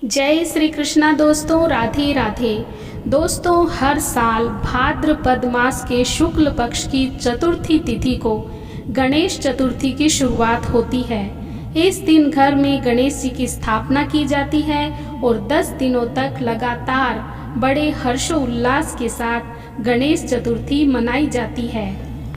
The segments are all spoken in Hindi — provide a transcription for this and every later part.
जय श्री कृष्णा दोस्तों, राधे राधे। दोस्तों, हर साल भाद्रपद मास के शुक्ल पक्ष की चतुर्थी तिथि को गणेश चतुर्थी की शुरुआत होती है। इस दिन घर में गणेश जी की स्थापना की जाती है और 10 दिनों तक लगातार बड़े हर्षोल्लास के साथ गणेश चतुर्थी मनाई जाती है।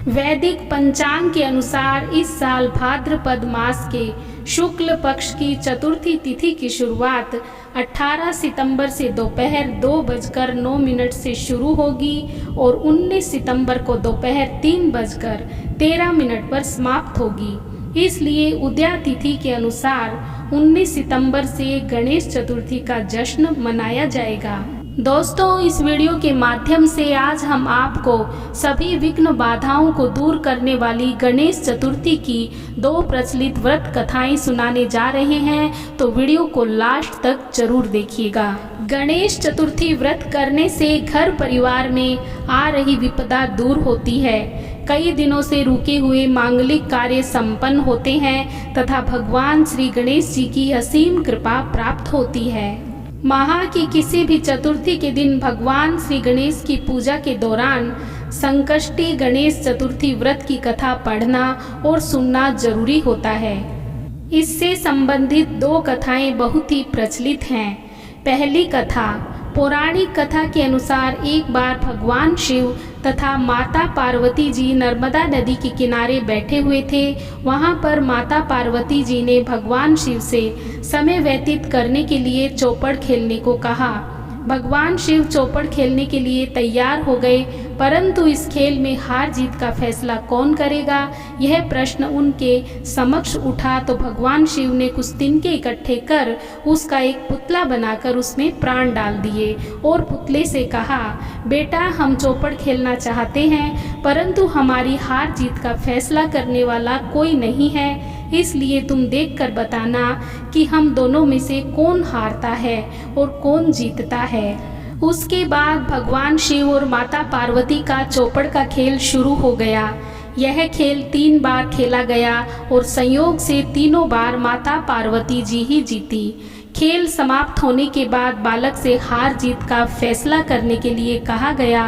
वैदिक पंचांग के अनुसार इस साल भाद्रपद मास के शुक्ल पक्ष की चतुर्थी तिथि की शुरुआत 18 सितंबर से दोपहर 2:09 से शुरू होगी और 19 सितंबर को दोपहर 3:13 पर समाप्त होगी। इसलिए उदया तिथि के अनुसार 19 सितंबर से गणेश चतुर्थी का जश्न मनाया जाएगा। दोस्तों, इस वीडियो के माध्यम से आज हम आपको सभी विघ्न बाधाओं को दूर करने वाली गणेश चतुर्थी की 2 प्रचलित व्रत कथाएं सुनाने जा रहे हैं, तो वीडियो को लास्ट तक जरूर देखिएगा। गणेश चतुर्थी व्रत करने से घर परिवार में आ रही विपदा दूर होती है। कई दिनों से रुके हुए मांगलिक कार्य संपन्न होते हैं तथा भगवान श्री गणेश जी की असीम कृपा प्राप्त होती है। माह की किसी भी चतुर्थी के दिन भगवान श्री गणेश की पूजा के दौरान संकष्टी गणेश चतुर्थी व्रत की कथा पढ़ना और सुनना जरूरी होता है। इससे संबंधित 2 कथाएं बहुत ही प्रचलित हैं। पहली कथा, पौराणिक कथा के अनुसार एक बार भगवान शिव तथा माता पार्वती जी नर्मदा नदी के किनारे बैठे हुए थे। वहां पर माता पार्वती जी ने भगवान शिव से समय व्यतीत करने के लिए चौपड़ खेलने को कहा। भगवान शिव चौपड़ खेलने के लिए तैयार हो गए, परंतु इस खेल में हार जीत का फैसला कौन करेगा, यह प्रश्न उनके समक्ष उठा तो भगवान शिव ने कुछ तिनके इकट्ठे कर उसका एक पुतला बनाकर उसमें प्राण डाल दिए और पुतले से कहा, बेटा, हम चौपड़ खेलना चाहते हैं, परंतु हमारी हार जीत का फैसला करने वाला कोई नहीं है, इसलिए तुम देखकर बताना कि हम दोनों में से कौन हारता है और कौन जीतता है। उसके बाद भगवान शिव और माता पार्वती का चौपड़ का खेल शुरू हो गया। यह खेल 3 बार खेला गया और संयोग से तीनों बार माता पार्वती जी ही जीती। खेल समाप्त होने के बाद बालक से हार जीत का फैसला करने के लिए कहा गया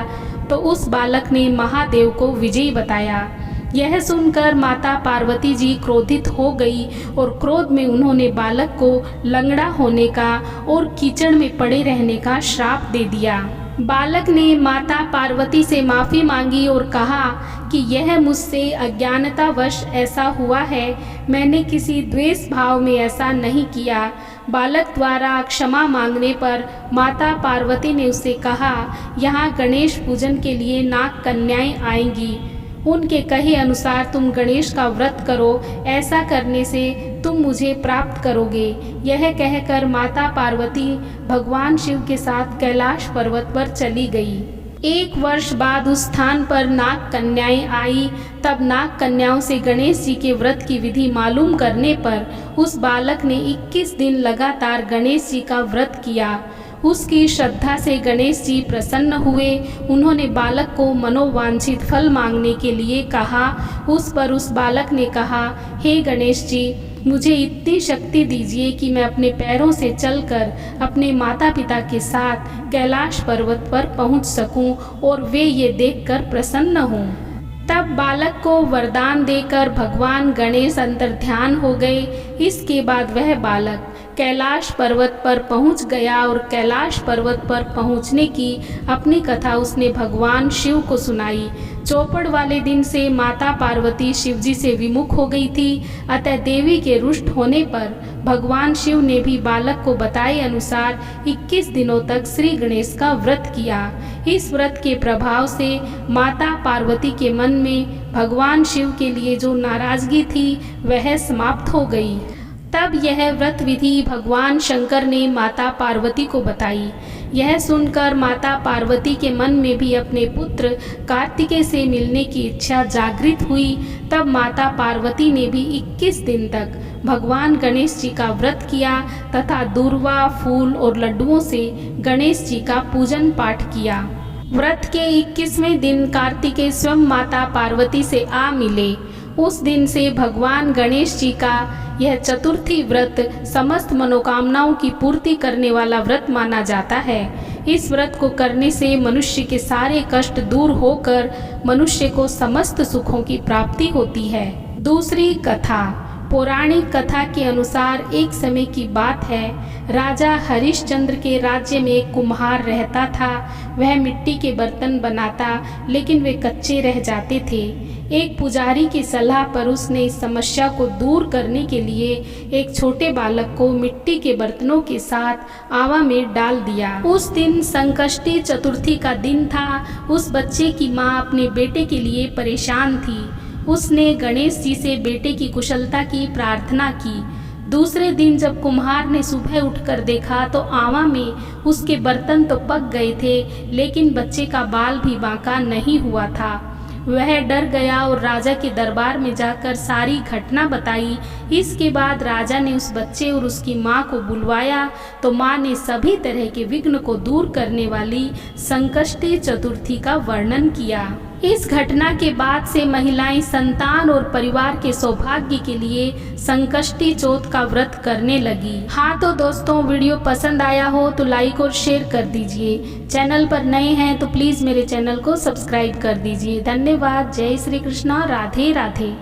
तो उस बालक ने महादेव को विजयी बताया। यह सुनकर माता पार्वती जी क्रोधित हो गई और क्रोध में उन्होंने बालक को लंगड़ा होने का और कीचड़ में पड़े रहने का श्राप दे दिया। बालक ने माता पार्वती से माफ़ी मांगी और कहा कि यह मुझसे अज्ञानतावश ऐसा हुआ है, मैंने किसी द्वेष भाव में ऐसा नहीं किया। बालक द्वारा क्षमा मांगने पर माता पार्वती ने उससे कहा, यहाँ गणेश पूजन के लिए नाग कन्याएं आएंगी, उनके कहे अनुसार तुम गणेश का व्रत करो, ऐसा करने से तुम मुझे प्राप्त करोगे। यह कहकर माता पार्वती भगवान शिव के साथ कैलाश पर्वत पर चली गई। 1 वर्ष बाद उस स्थान पर नाग कन्याएं आई। तब नाग कन्याओं से गणेश जी के व्रत की विधि मालूम करने पर उस बालक ने 21 दिन लगातार गणेश जी का व्रत किया। उसकी श्रद्धा से गणेश जी प्रसन्न हुए। उन्होंने बालक को मनोवांछित फल मांगने के लिए कहा। उस पर उस बालक ने कहा, हे गणेश जी, मुझे इतनी शक्ति दीजिए कि मैं अपने पैरों से चलकर अपने माता पिता के साथ कैलाश पर्वत पर पहुंच सकूं और वे ये देखकर प्रसन्न हों। तब बालक को वरदान देकर भगवान गणेश अंतर्ध्यान हो गए। इसके बाद वह बालक कैलाश पर्वत पर पहुंच गया और कैलाश पर्वत पर पहुंचने की अपनी कथा उसने भगवान शिव को सुनाई। चौपड़ वाले दिन से माता पार्वती शिव जी से विमुख हो गई थी, अतः देवी के रुष्ट होने पर भगवान शिव ने भी बालक को बताए अनुसार 21 दिनों तक श्री गणेश का व्रत किया। इस व्रत के प्रभाव से माता पार्वती के मन में भगवान शिव के लिए जो नाराजगी थी वह समाप्त हो गई। तब यह व्रत विधि भगवान शंकर ने माता पार्वती को बताई। यह सुनकर माता पार्वती के मन में भी अपने पुत्र कार्तिकेय से मिलने की इच्छा जागृत हुई। तब माता पार्वती ने भी 21 दिन तक भगवान गणेश जी का व्रत किया तथा दूर्वा, फूल और लड्डुओं से गणेश जी का पूजन पाठ किया। व्रत के 21वें दिन कार्तिकेय स्वयं माता पार्वती से आ मिले। उस दिन से भगवान गणेश जी का यह चतुर्थी व्रत समस्त मनोकामनाओं की पूर्ति करने वाला व्रत माना जाता है। इस व्रत को करने से मनुष्य के सारे कष्ट दूर होकर मनुष्य को समस्त सुखों की प्राप्ति होती है। दूसरी कथा। पौराणिक कथा के अनुसार एक समय की बात है, राजा हरिश्चंद्र के राज्य में एक कुम्हार रहता था। वह मिट्टी के बर्तन बनाता, लेकिन वे कच्चे रह जाते थे। एक पुजारी की सलाह पर उसने इस समस्या को दूर करने के लिए एक छोटे बालक को मिट्टी के बर्तनों के साथ आवा में डाल दिया। उस दिन संकष्टी चतुर्थी का दिन था। उस बच्चे की माँ अपने बेटे के लिए परेशान थी। उसने गणेश जी से बेटे की कुशलता की प्रार्थना की। दूसरे दिन जब कुम्हार ने सुबह उठकर देखा तो आवा में उसके बर्तन तो पक गए थे, लेकिन बच्चे का बाल भी बांका नहीं हुआ था। वह डर गया और राजा के दरबार में जाकर सारी घटना बताई। इसके बाद राजा ने उस बच्चे और उसकी माँ को बुलवाया तो माँ ने सभी तरह के विघ्न को दूर करने वाली संकष्टी चतुर्थी का वर्णन किया। इस घटना के बाद से महिलाएं संतान और परिवार के सौभाग्य के लिए संकष्टी चौथ का व्रत करने लगी। हाँ तो दोस्तों, वीडियो पसंद आया हो तो लाइक और शेयर कर दीजिए। चैनल पर नए हैं तो प्लीज़ मेरे चैनल को सब्सक्राइब कर दीजिए। धन्यवाद। जय श्री कृष्णा। राधे राधे।